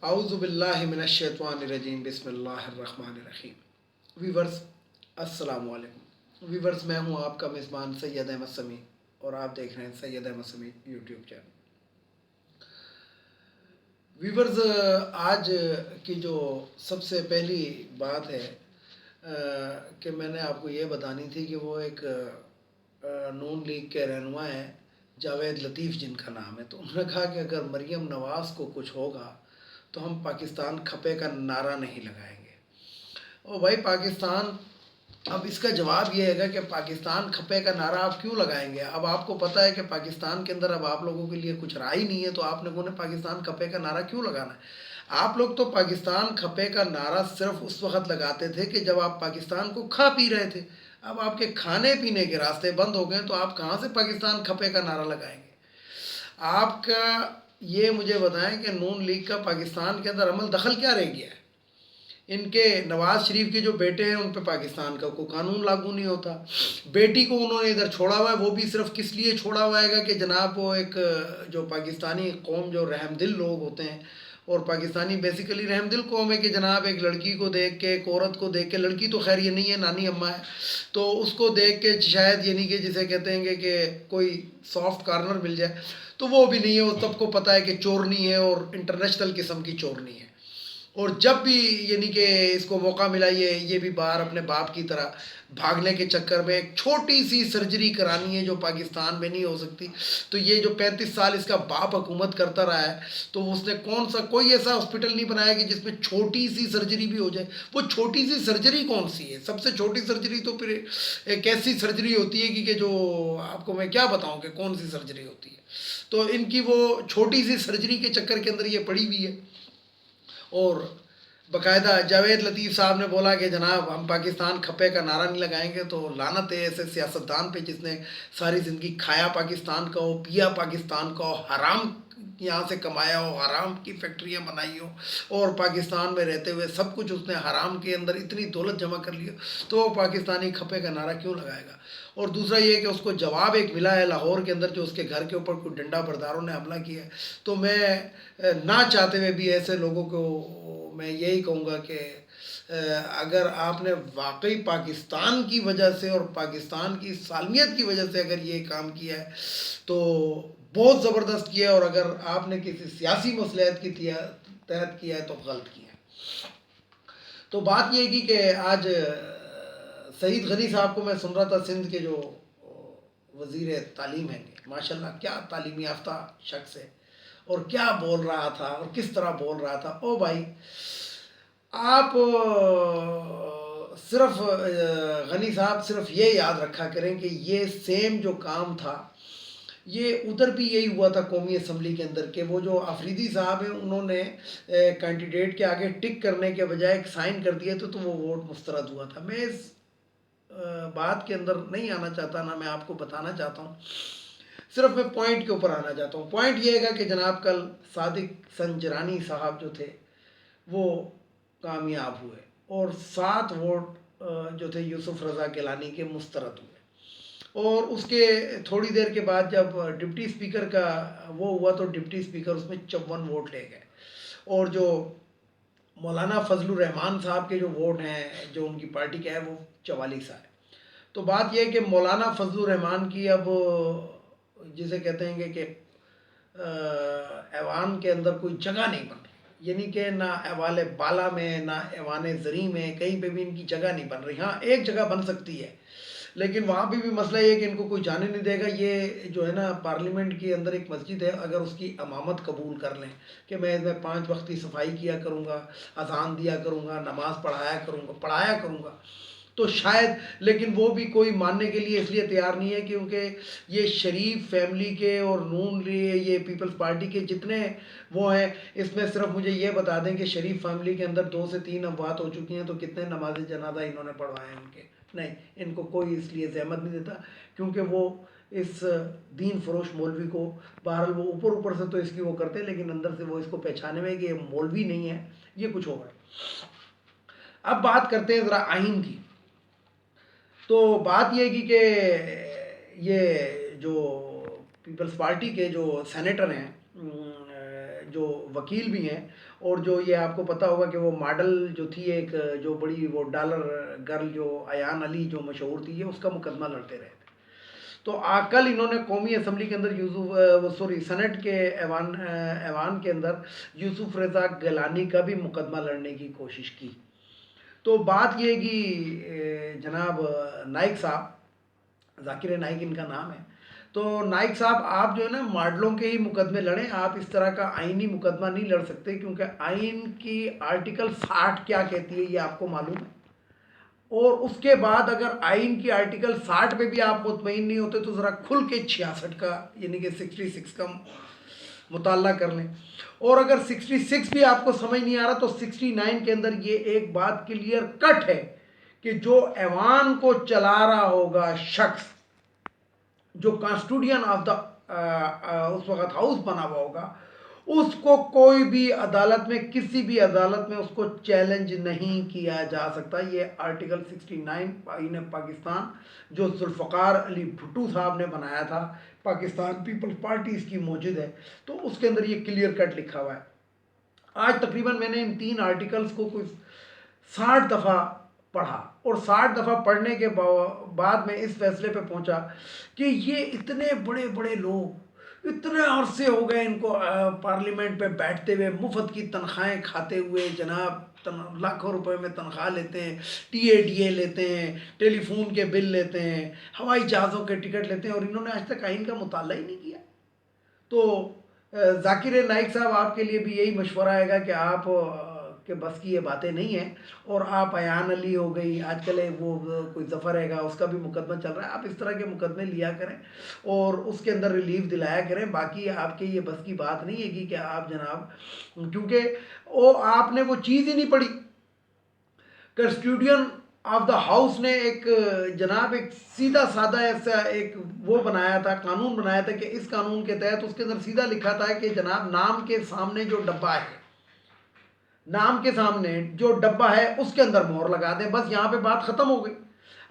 اعوذ باللہ من الشیطان الرجیم بسم اللہ الرحمن الرحیم. ویورز السلام علیکم. ویورز میں ہوں آپ کا میزبان سید احمد سمیع اور آپ دیکھ رہے ہیں سید احمد سمیع یوٹیوب چینل. ویورز آج کی جو سب سے پہلی بات ہے کہ میں نے آپ کو یہ بتانی تھی کہ وہ ایک نون لیگ کے رہنما ہیں جاوید لطیف جن کا نام ہے. تو انہوں نے کہا کہ اگر مریم نواز کو کچھ ہوگا تو ہم پاکستان کھپے کا نعرہ نہیں لگائیں گے. اور بھائی پاکستان، اب اس کا جواب یہ ہے کہ پاکستان کھپے کا نعرہ آپ کیوں لگائیں گے؟ اب آپ کو پتہ ہے کہ پاکستان کے اندر اب آپ لوگوں کے لیے کچھ رائے نہیں ہے، تو آپ لوگوں نے پاکستان کھپے کا نعرہ کیوں لگانا ہے؟ آپ لوگ تو پاکستان کھپے کا نعرہ صرف اس وقت لگاتے تھے کہ جب آپ پاکستان کو کھا پی رہے تھے. اب آپ کے کھانے پینے کے راستے بند ہو گئے تو آپ کہاں سے پاکستان کھپے کا نعرہ لگائیں گے؟ آپ کا یہ مجھے بتائیں کہ نون لیگ کا پاکستان کے اندر عمل دخل کیا رہ گیا ہے؟ ان کے نواز شریف کے جو بیٹے ہیں ان پہ پاکستان کا کوئی قانون لاگو نہیں ہوتا. بیٹی کو انہوں نے ادھر چھوڑا ہوا ہے، وہ بھی صرف کس لیے چھوڑا ہوا ہے کہ جناب وہ ایک جو پاکستانی قوم جو رحم دل لوگ ہوتے ہیں، اور پاکستانی بیسیکلی رحم دل قوم ہے کہ جناب ایک لڑکی کو دیکھ کے، ایک عورت کو دیکھ کے، لڑکی تو خیر یہ نہیں ہے، نانی اماں ہے، تو اس کو دیکھ کے شاید یہ نہیں کہ جسے کہتے ہیں کہ کوئی سافٹ کارنر مل جائے، تو وہ بھی نہیں ہے. وہ سب کو پتہ ہے کہ چورنی ہے اور انٹرنیشنل قسم کی چورنی ہے. اور جب بھی یعنی کہ اس کو موقع ملا یہ بھی باہر اپنے باپ کی طرح بھاگنے کے چکر میں ایک چھوٹی سی سرجری کرانی ہے جو پاکستان میں نہیں ہو سکتی. تو یہ جو 35 سال اس کا باپ حکومت کرتا رہا ہے، تو اس نے کوئی ایسا ہاسپٹل نہیں بنایا کہ جس میں چھوٹی سی سرجری بھی ہو جائے. وہ چھوٹی سی سرجری کون سی ہے؟ سب سے چھوٹی سرجری تو پھر ایک ایسی سرجری ہوتی ہے کہ جو آپ کو میں کیا بتاؤں کہ کون سی سرجری ہوتی ہے. تو ان کی وہ چھوٹی سی سرجری کے چکر کے اندر یہ پڑی ہوئی ہے. اور باقاعدہ جاوید لطیف صاحب نے بولا کہ جناب ہم پاکستان کھپے کا نعرہ نہیں لگائیں گے. تو لعنت ہے ایسے سیاستدان پہ جس نے ساری زندگی کھایا پاکستان کا ہو، پیا پاکستان کا ہو، حرام یہاں سے کمایا ہو، حرام کی فیکٹریاں بنائی ہو، اور پاکستان میں رہتے ہوئے سب کچھ اس نے حرام کے اندر اتنی دولت جمع کر لی ہو، تو وہ پاکستانی کھپے کا نعرہ کیوں لگائے گا؟ اور دوسرا یہ کہ اس کو جواب ایک ملا ہے لاہور کے اندر جو اس کے گھر کے اوپر کوئی ڈنڈا برداروں نے حملہ کیا ہے. تو میں نہ چاہتے ہوئے بھی ایسے لوگوں کو میں یہی کہوں گا کہ اگر آپ نے واقعی پاکستان کی وجہ سے اور پاکستان کی سالمیت کی وجہ سے اگر یہ کام کیا ہے تو بہت زبردست کیا ہے، اور اگر آپ نے کسی سیاسی مصلحت کی تحت کیا ہے تو غلط کیا ہے. تو بات یہ کی کہ آج سعید غنی صاحب کو میں سن رہا تھا، سندھ کے جو وزیر تعلیم ہیں، ماشاءاللہ کیا تعلیمی یافتہ شخص ہے، اور کیا بول رہا تھا اور کس طرح بول رہا تھا. او بھائی آپ صرف غنی صاحب صرف یہ یاد رکھا کریں کہ یہ سیم جو کام تھا یہ ادھر بھی یہی ہوا تھا قومی اسمبلی کے اندر، کہ وہ جو آفریدی صاحب ہیں انہوں نے کینڈیڈیٹ کے آگے ٹک کرنے کے بجائے ایک سائن کر دیا تو وہ ووٹ مسترد ہوا تھا. میں اس بات کے اندر نہیں آنا چاہتا، نہ میں آپ کو بتانا چاہتا ہوں، صرف میں پوائنٹ کے اوپر آنا چاہتا ہوں. پوائنٹ یہ ہے کہ جناب کل صادق سنجرانی صاحب جو تھے وہ کامیاب ہوئے، اور 7 ووٹ جو تھے یوسف رضا گیلانی کے مسترد ہوئے. اور اس کے تھوڑی دیر کے بعد جب ڈپٹی اسپیکر کا وہ ہوا تو ڈپٹی اسپیکر اس میں 54 ووٹ لے گئے، اور جو مولانا فضل الرحمان صاحب کے جو ووٹ ہیں جو ان کی پارٹی کے ہے وہ 44 آئے. تو بات یہ ہے کہ مولانا فضل الرحمان کی اب جسے کہتے ہیں کہ ایوان کے اندر کوئی جگہ نہیں بن رہی، یعنی کہ نہ ایوان بالا میں نہ ایوان زریں میں کہیں پہ بھی ان کی جگہ نہیں بن رہی. ہاں ایک جگہ بن سکتی ہے لیکن وہاں پہ بھی مسئلہ یہ ہے کہ ان کو کوئی جانے نہیں دے گا. یہ جو ہے نا پارلیمنٹ کے اندر ایک مسجد ہے، اگر اس کی امامت قبول کر لیں کہ میں 5 وقتی صفائی کیا کروں گا، اذان دیا کروں گا، نماز پڑھایا کروں گا تو شاید، لیکن وہ بھی کوئی ماننے کے لیے اس لیے تیار نہیں ہے کیونکہ یہ شریف فیملی کے اور نون یہ پیپلز پارٹی کے جتنے وہ ہیں، اس میں صرف مجھے یہ بتا دیں کہ شریف فیملی کے اندر 2 سے 3 اموات ہو چکی ہیں، تو کتنے نماز جنازہ انہوں نے پڑھوائے ہیں ان کے؟ نہیں، ان کو کوئی اس لیے زحمت نہیں دیتا کیونکہ وہ اس دین فروش مولوی کو بہرحال وہ اوپر سے تو اس کی وہ کرتے لیکن اندر سے وہ اس کو پہچانے میں کہ یہ مولوی نہیں ہے، یہ کچھ ہوگا. اب بات کرتے ہیں ذرا آئین کی. تو بات یہ کی کہ یہ جو پیپلز پارٹی کے جو سینیٹر ہیں جو وکیل بھی ہیں، اور جو یہ آپ کو پتہ ہوگا کہ وہ ماڈل جو تھی ایک جو بڑی وہ ڈالر گرل جو ایان علی جو مشہور تھی، یہ اس کا مقدمہ لڑتے رہے تھے. تو کل انہوں نے قومی اسمبلی کے اندر سینٹ کے ایوان کے اندر یوسف رضا گیلانی کا بھی مقدمہ لڑنے کی کوشش کی. تو بات یہ کہ جناب نائک صاحب، ذاکر نائک ان کا نام ہے، تو نائک صاحب آپ جو ہے نا ماڈلوں کے ہی مقدمے لڑیں، آپ اس طرح کا آئینی مقدمہ نہیں لڑ سکتے، کیونکہ آئین کی آرٹیکل 60 کیا کہتی ہے یہ آپ کو معلوم ہے. اور اس کے بعد اگر آئین کی آرٹیکل 60 پہ بھی آپ مطمئن نہیں ہوتے تو ذرا کھل کے 66 کا یعنی کہ 66 کا مطالعہ کر لیں. اور اگر 66 بھی آپ کو سمجھ نہیں آ رہا تو 69 کے اندر یہ ایک بات کلیئر کٹ ہے کہ جو ایوان کو چلا رہا ہوگا شخص، جو کانسٹیٹیوشن آف دا اس وقت ہاؤس بنا ہوا ہوگا، اس کو کوئی بھی عدالت میں، کسی بھی عدالت میں اس کو چیلنج نہیں کیا جا سکتا. یہ آرٹیکل 69 آئین پاکستان جو ذوالفقار علی بھٹو صاحب نے بنایا تھا، پاکستان پیپلز پارٹی اس کی موجود ہے، تو اس کے اندر یہ کلیئر کٹ لکھا ہوا ہے. آج تقریباً میں نے ان 3 آرٹیکلز کو کوئی 60 دفعہ پڑھا، اور 60 دفعہ پڑھنے کے بعد میں اس فیصلے پہ پہنچا کہ یہ اتنے بڑے بڑے لوگ، اتنے عرصے ہو گئے ان کو پارلیمنٹ پہ بیٹھتے ہوئے، مفت کی تنخواہیں کھاتے ہوئے، جناب لاکھوں روپے میں تنخواہ لیتے ہیں، ٹی اے ڈی اے لیتے ہیں، ٹیلی فون کے بل لیتے ہیں، ہوائی جہازوں کے ٹکٹ لیتے ہیں، اور انہوں نے آج تک آئین کا مطالعہ ہی نہیں کیا. تو ذاکر نائک صاحب آپ کے لیے بھی یہی مشورہ آئے گا کہ آپ کے بس کی یہ باتیں نہیں ہیں، اور آپ ایان علی ہو گئی، آج کل وہ کوئی ظفر ہے گا اس کا بھی مقدمہ چل رہا ہے، آپ اس طرح کے مقدمے لیا کریں اور اس کے اندر ریلیف دلایا کریں. باقی آپ کے یہ بس کی بات نہیں ہے کہ آپ جناب، کیونکہ آپ نے وہ چیز ہی نہیں پڑھی. کنسٹیٹیوشن آف دا ہاؤس نے ایک جناب ایک سیدھا سادہ ایسا ایک وہ بنایا تھا، قانون بنایا تھا کہ اس قانون کے تحت اس کے اندر سیدھا لکھا تھا کہ جناب نام کے سامنے جو ڈبہ ہے، نام کے سامنے جو ڈبہ ہے اس کے اندر مہر لگا دیں، بس یہاں پہ بات ختم ہو گئی.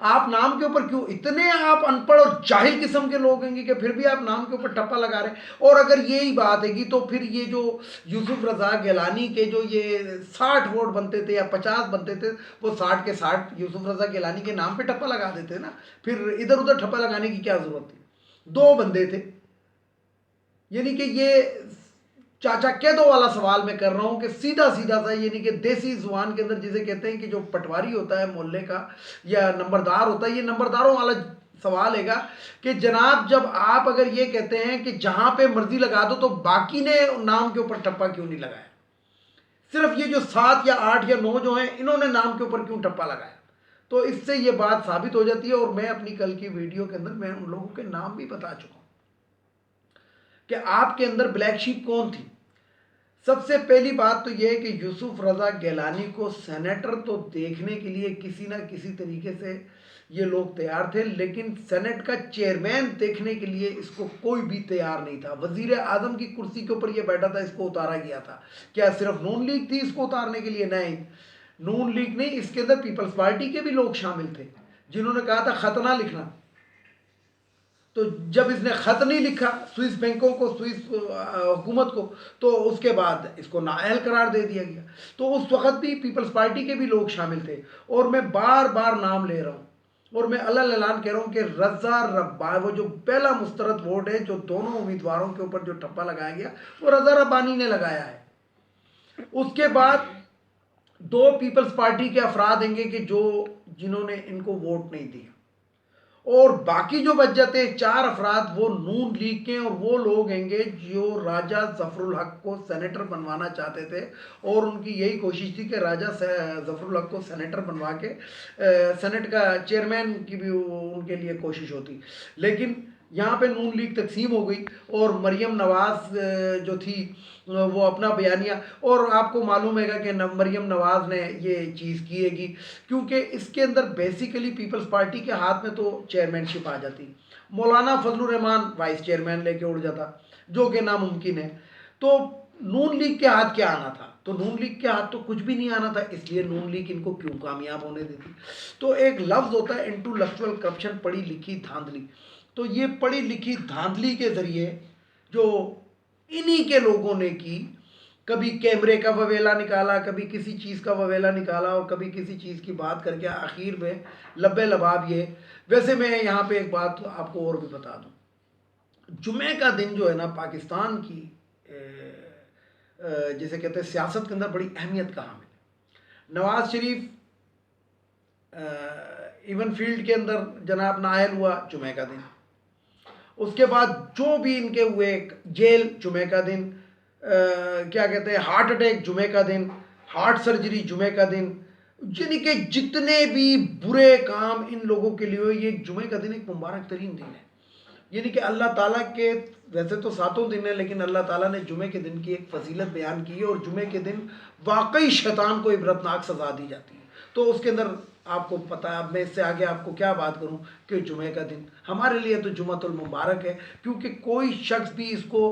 آپ نام کے اوپر کیوں اتنے آپ ان پڑھ اور جاہل قسم کے لوگ ہیں گے کہ پھر بھی آپ نام کے اوپر ٹپا لگا رہے ہیں. اور اگر یہی بات ہے گی تو پھر یہ جو یوسف رضا گیلانی کے جو یہ 60 ووٹ بنتے تھے یا 50 بنتے تھے، وہ 60 کے 60 یوسف رضا گیلانی کے نام پہ ٹپا لگا دیتے نا، پھر ادھر ادھر ٹپا لگانے کی کیا ضرورت تھی. 2 بندے تھے، یعنی کہ یہ چاچا کہہ دو والا سوال میں کر رہا ہوں کہ سیدھا سیدھا سا، یعنی کہ دیسی زبان کے اندر جسے کہتے ہیں کہ جو پٹواری ہوتا ہے محلے کا یا نمبردار ہوتا ہے، یہ نمبرداروں والا سوال ہے گا کہ جناب جب آپ اگر یہ کہتے ہیں کہ جہاں پہ مرضی لگا دو تو باقی نے نام کے اوپر ٹپا کیوں نہیں لگایا؟ صرف یہ جو 7 یا 8 یا 9 جو ہیں انہوں نے نام کے اوپر کیوں ٹپا لگایا؟ تو اس سے یہ بات ثابت ہو جاتی ہے. اور میں اپنی کل کی ویڈیو کے اندر میں ان لوگوں کے نام بھی بتا چکا ہوں کہ آپ کے اندر بلیک شیپ کون تھی. سب سے پہلی بات تو یہ ہے کہ یوسف رضا گیلانی کو سینیٹر تو دیکھنے کے لیے کسی نہ کسی طریقے سے یہ لوگ تیار تھے، لیکن سینٹ کا چیئرمین دیکھنے کے لیے اس کو کوئی بھی تیار نہیں تھا. وزیر اعظم کی کرسی کے اوپر یہ بیٹھا تھا، اس کو اتارا گیا تھا. کیا صرف نون لیگ تھی اس کو اتارنے کے لیے؟ نہیں، نون لیگ نہیں، اس کے اندر پیپلز پارٹی کے بھی لوگ شامل تھے جنہوں نے کہا تھا خط نہ لکھنا. تو جب اس نے خط نہیں لکھا سوئس بینکوں کو، سوئس حکومت کو، تو اس کے بعد اس کو نااہل قرار دے دیا گیا. تو اس وقت بھی پیپلز پارٹی کے بھی لوگ شامل تھے. اور میں بار بار نام لے رہا ہوں اور میں اللہ اعلان کہہ رہا ہوں کہ رضا ربانی، وہ جو پہلا مسترد ووٹ ہے جو دونوں امیدواروں کے اوپر جو ٹپا لگایا گیا وہ رضا ربانی نے لگایا ہے. اس کے بعد 2 پیپلز پارٹی کے افراد ہیں گے کہ جنہوں نے ان کو ووٹ نہیں دیا، اور باقی جو بچ جاتے ہیں 4 افراد وہ نون لیگ کے، اور وہ لوگ ہیں گے جو راجہ ظفر الحق کو سینیٹر بنوانا چاہتے تھے، اور ان کی یہی کوشش تھی کہ راجہ ظفر الحق کو سینیٹر بنوا کے سینٹ کا چیئرمین کی بھی ان کے لیے کوشش ہوتی. لیکن یہاں پہ نون لیگ تقسیم ہو گئی اور مریم نواز جو تھی وہ اپنا بیانیہ، اور آپ کو معلوم ہے گا کہ مریم نواز نے یہ چیز کی ہے گی کیونکہ اس کے اندر بیسیکلی پیپلز پارٹی کے ہاتھ میں تو چیئرمین شپ آ جاتی، مولانا فضل الرحمان وائس چیئرمین لے کے اڑ جاتا جو کہ ناممکن ہے. تو نون لیگ کے ہاتھ کیا آنا تھا؟ تو نون لیگ کے ہاتھ تو کچھ بھی نہیں آنا تھا، اس لیے نون لیگ ان کو کیوں کامیاب ہونے دیتی. تو ایک لفظ ہوتا ہے انٹلیکچوئل کرپشن، پڑھی لکھی دھاندلی. تو یہ پڑھی لکھی دھاندلی کے ذریعے جو انہی کے لوگوں نے کی، کبھی کیمرے کا وویلا نکالا، کبھی کسی چیز کا وویلا نکالا، اور کبھی کسی چیز کی بات کر کے آخر میں لبے لباب یہ. ویسے میں یہاں پہ ایک بات آپ کو اور بھی بتا دوں. جمعے کا دن جو ہے نا پاکستان کی جسے کہتے ہیں سیاست کے اندر بڑی اہمیت کا حامل ہے. نواز شریف ایون فیلڈ کے اندر جناب نائل ہوا جمعے کا دن. اس کے بعد جو بھی ان کے ہوئے جیل جمعے کا دن، کیا کہتے ہیں ہارٹ اٹیک جمعے کا دن، ہارٹ سرجری جمعے کا دن، یعنی کہ جتنے بھی برے کام ان لوگوں کے لیے ہوئے، یہ جمعے کا دن ایک مبارک ترین دن ہے. یعنی کہ اللہ تعالیٰ کے ویسے تو 7 دن ہیں، لیکن اللہ تعالیٰ نے جمعے کے دن کی ایک فضیلت بیان کی ہے، اور جمعے کے دن واقعی شیطان کو عبرتناک سزا دی جاتی ہے. تو اس کے اندر آپ کو پتہ ہے، اب میں اس سے آگے آپ کو کیا بات کروں کہ جمعے کا دن ہمارے لیے تو جمعۃ المبارک ہے، کیونکہ کوئی شخص بھی اس کو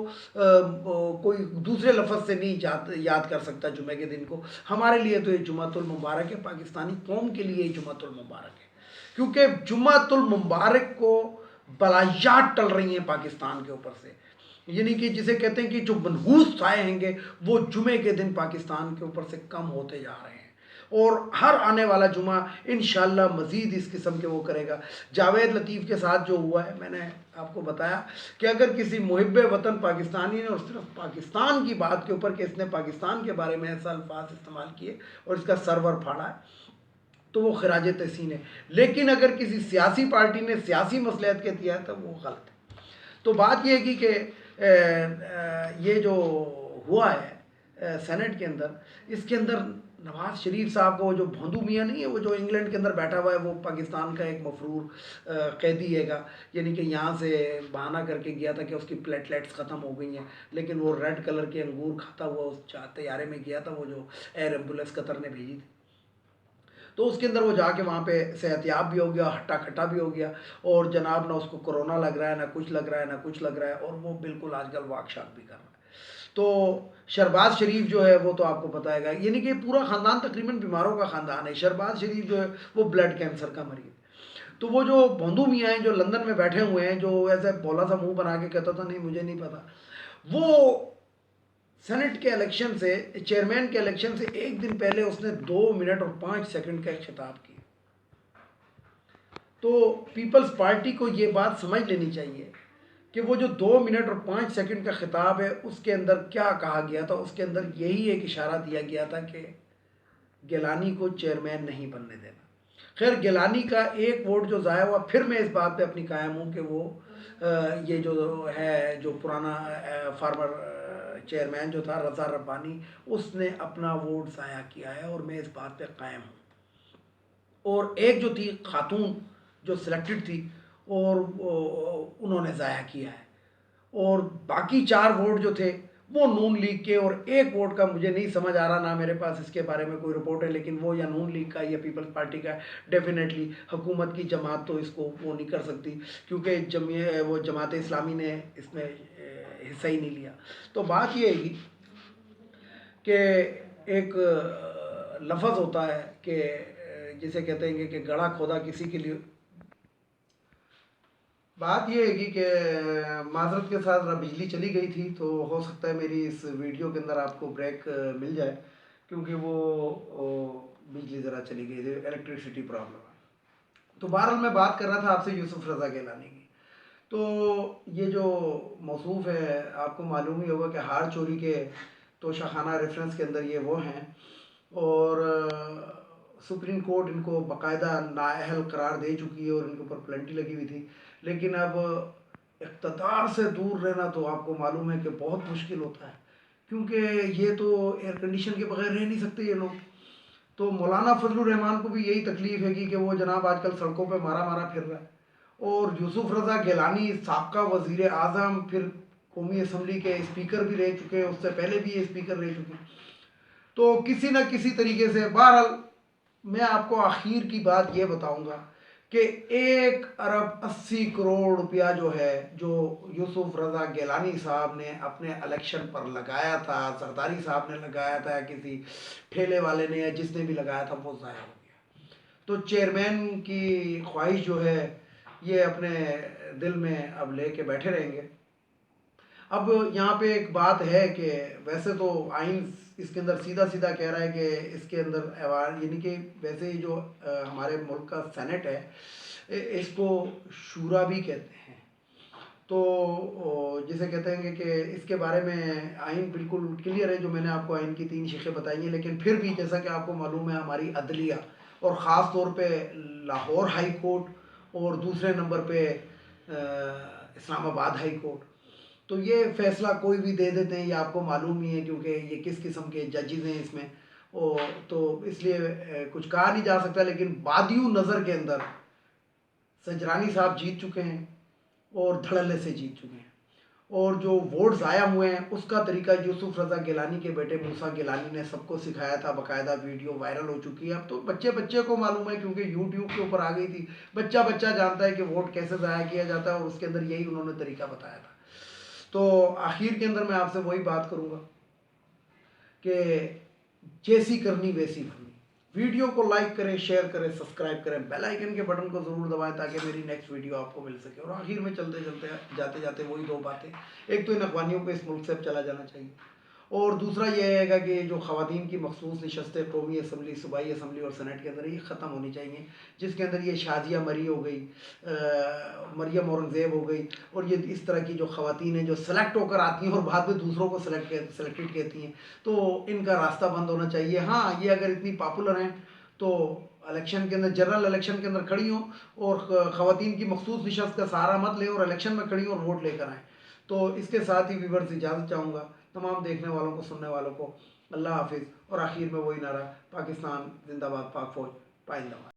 کوئی دوسرے لفظ سے نہیں یاد کر سکتا جمعے کے دن کو. ہمارے لیے تو یہ جمعۃ المبارک ہے، پاکستانی قوم کے لیے یہ جمعۃ المبارک ہے، کیونکہ جمعۃ المبارک کو بلایات ٹل رہی ہیں پاکستان کے اوپر سے. یعنی کہ جسے کہتے ہیں کہ جو منحوس سائے ہیں گے وہ جمعے کے دن پاکستان کے اوپر سے کم ہوتے جا رہے ہیں، اور ہر آنے والا جمعہ انشاءاللہ مزید اس قسم کے وہ کرے گا. جاوید لطیف کے ساتھ جو ہوا ہے، میں نے آپ کو بتایا کہ اگر کسی محب وطن پاکستانی نے اور صرف پاکستان کی بات کے اوپر کہ اس نے پاکستان کے بارے میں ایسا الفاظ استعمال کیے اور اس کا سرور پھاڑا ہے، تو وہ خراج تحسین ہے. لیکن اگر کسی سیاسی پارٹی نے سیاسی مصلحت کے دیا ہے تو وہ غلط ہے. تو بات یہ ہے کہ یہ جو ہوا ہے سینٹ کے اندر، اس کے اندر نواز شریف صاحب کو جو بھوندو میاں نہیں ہے، وہ جو انگلینڈ کے اندر بیٹھا ہوا ہے، وہ پاکستان کا ایک مفرور قیدی ہے گا. یعنی کہ یہاں سے بہانہ کر کے گیا تھا کہ اس کی پلیٹلیٹس ختم ہو گئی ہیں، لیکن وہ ریڈ کلر کے انگور کھاتا ہوا اس طیارے میں گیا تھا، وہ جو ایئر ایمبولینس قطر نے بھیجی تھی. تو اس کے اندر وہ جا کے وہاں پہ صحت یاب بھی ہو گیا، ہٹا کھٹا بھی ہو گیا، اور جناب نہ اس کو کرونا لگ رہا ہے، نہ کچھ لگ رہا ہے، نہ کچھ لگ رہا ہے، اور وہ بالکل آج کل واک شاک بھی کر رہا ہے. تو شہباز شریف جو ہے وہ تو آپ کو بتائے گا، یعنی کہ پورا خاندان تقریباً بیماروں کا خاندان ہے. شہباز شریف جو ہے وہ بلڈ کینسر کا مریض. تو وہ جو بھوندو میاں ہیں جو لندن میں بیٹھے ہوئے ہیں، جو ایسے بولا سا منہ بنا کے کہتا تھا نہیں مجھے نہیں پتا، وہ سینٹ کے الیکشن سے، چیئرمین کے الیکشن سے ایک دن پہلے اس نے 2 منٹ اور 5 سیکنڈ کا ایک خطاب کیا. تو پیپلز پارٹی کو یہ بات سمجھ لینی چاہیے کہ وہ جو 2 منٹ اور 5 سیکنڈ کا خطاب ہے، اس کے اندر کیا کہا گیا تھا. اس کے اندر یہی ایک اشارہ دیا گیا تھا کہ گیلانی کو چیئرمین نہیں بننے دینا. خیر گیلانی کا ایک ووٹ جو ضائع ہوا، پھر میں اس بات پہ اپنی قائم ہوں کہ وہ یہ جو ہے جو پرانا فارمر چیئرمین جو تھا رضا ربانی، اس نے اپنا ووٹ ضائع کیا ہے، اور میں اس بات پہ قائم ہوں. اور ایک جو تھی خاتون جو سلیکٹڈ تھی، اور انہوں نے ضائع کیا ہے. اور باقی 4 ووٹ جو تھے وہ نون لیگ کے، اور ایک ووٹ کا مجھے نہیں سمجھ آ رہا، نہ میرے پاس اس کے بارے میں کوئی رپورٹ ہے، لیکن وہ یا نون لیگ کا یا پیپلز پارٹی کا ہے. ڈیفینیٹلی حکومت کی جماعت تو اس کو وہ نہیں کر سکتی، کیونکہ وہ جماعت اسلامی نے اس میں حصہ ہی نہیں لیا. تو بات یہ ہے کہ ایک لفظ ہوتا ہے کہ جسے کہتے ہیں کہ گڑھا کھودا کسی کے لیے. بات یہ ہے کہ معذرت کے ساتھ بجلی چلی گئی تھی، تو ہو سکتا ہے میری اس ویڈیو کے اندر آپ کو بریک مل جائے، کیونکہ وہ بجلی ذرا چلی گئی تھی، الیکٹریسٹی پرابلم ہے. تو بہرحال میں بات کر رہا تھا آپ سے یوسف رضا گیلانی کی. تو یہ جو موصوف ہے، آپ کو معلوم ہی ہوگا کہ ہار چوری کے توشہ خانہ ریفرنس کے اندر یہ وہ ہیں، اور سپریم کورٹ ان کو باقاعدہ نااہل قرار دے چکی ہے، اور ان کے اوپر پلنٹی لگی ہوئی تھی. لیکن اب اقتدار سے دور رہنا تو آپ کو معلوم ہے کہ بہت مشکل ہوتا ہے، کیونکہ یہ تو ایئر کنڈیشن کے بغیر رہ نہیں سکتے یہ لوگ. تو مولانا فضل الرحمان کو بھی یہی تکلیف ہے کہ وہ جناب آج کل سڑکوں پہ مارا مارا پھر رہا ہے. اور یوسف رضا گیلانی سابقہ وزیر اعظم، پھر قومی اسمبلی کے اسپیکر بھی رہ چکے ہیں، اس سے پہلے بھی یہ اسپیکر رہ چکے ہیں. تو کسی نہ کسی طریقے سے بہرحال میں آپ کو آخر کی بات یہ بتاؤں گا کہ 1 ارب 80 کروڑ روپیہ جو ہے، جو یوسف رضا گیلانی صاحب نے اپنے الیکشن پر لگایا تھا، زرداری صاحب نے لگایا تھا، کسی ٹھیلے والے نے یا جس نے بھی لگایا تھا، وہ ضائع ہو گیا. تو چیئرمین کی خواہش جو ہے یہ اپنے دل میں اب لے کے بیٹھے رہیں گے. اب یہاں پہ ایک بات ہے کہ ویسے تو آئین اس کے اندر سیدھا سیدھا کہہ رہا ہے کہ اس کے اندر ایوارڈ یعنی کہ ویسے ہی جو ہمارے ملک کا سینٹ ہے اس کو شورا بھی کہتے ہیں، تو جسے کہتے ہیں کہ اس کے بارے میں آئین بالکل کلیئر ہے، جو میں نے آپ کو آئین کی 3 شقیں بتائی ہیں، لیکن پھر بھی جیسا کہ آپ کو معلوم ہے ہماری عدلیہ اور خاص طور پہ لاہور ہائی کورٹ اور دوسرے نمبر پہ اسلام آباد ہائی کورٹ، تو یہ فیصلہ کوئی بھی دے دیتے ہیں، یہ آپ کو معلوم ہی ہے کیونکہ یہ کس قسم کے ججز ہیں اس میں، تو اس لیے کچھ کہا نہیں جا سکتا، لیکن بادیوں نظر کے اندر سجرانی صاحب جیت چکے ہیں اور دھڑلے سے جیت چکے ہیں، اور جو ووٹ ضائع ہوئے ہیں اس کا طریقہ یوسف رضا گیلانی کے بیٹے موسیٰ گیلانی نے سب کو سکھایا تھا، باقاعدہ ویڈیو وائرل ہو چکی ہے، اب تو بچے بچے کو معلوم ہے کیونکہ یوٹیوب کے اوپر آ گئی تھی، بچہ بچہ جانتا ہے کہ ووٹ کیسے ضائع کیا جاتا ہے، اور اس کے اندر یہی انہوں نے طریقہ بتایا تھا۔ تو آخر کے اندر میں آپ سے وہی بات کروں گا کہ جیسی کرنی ویسی بھرنی، ویڈیو کو لائک کریں، شیئر کریں، سبسکرائب کریں، بیل آئیکن کے بٹن کو ضرور دبائیں تاکہ میری نیکسٹ ویڈیو آپ کو مل سکے، اور آخر میں چلتے چلتے جاتے جاتے وہی 2 باتیں، ایک تو ان اخوانیوں کو اس ملک سے اب چلا جانا چاہیے، اور دوسرا یہ ہے گا کہ جو خواتین کی مخصوص نشستیں قومی اسمبلی، صوبائی اسمبلی اور سینٹ کے اندر یہ ختم ہونی چاہیے، جس کے اندر یہ شازیہ مری ہو گئی، مریم اورنگزیب ہو گئی، اور یہ اس طرح کی جو خواتین ہیں جو سلیکٹ ہو کر آتی ہیں اور بعد میں دوسروں کو سلیکٹڈ کہتی ہیں، تو ان کا راستہ بند ہونا چاہیے۔ ہاں یہ اگر اتنی پاپولر ہیں تو الیکشن کے اندر، جنرل الیکشن کے اندر کھڑی ہوں اور خواتین کی مخصوص نشست کا سہارا مت لیں اور الیکشن میں کھڑی ہوں اور ووٹ لے کر آئیں۔ تو اس کے ساتھ ہی ویورز اجازت چاہوں گا تمام دیکھنے والوں کو، سننے والوں کو، اللہ حافظ، اور آخر میں وہی نعرہ، پاکستان زندہ باد، پاک فوج پائندہ باد۔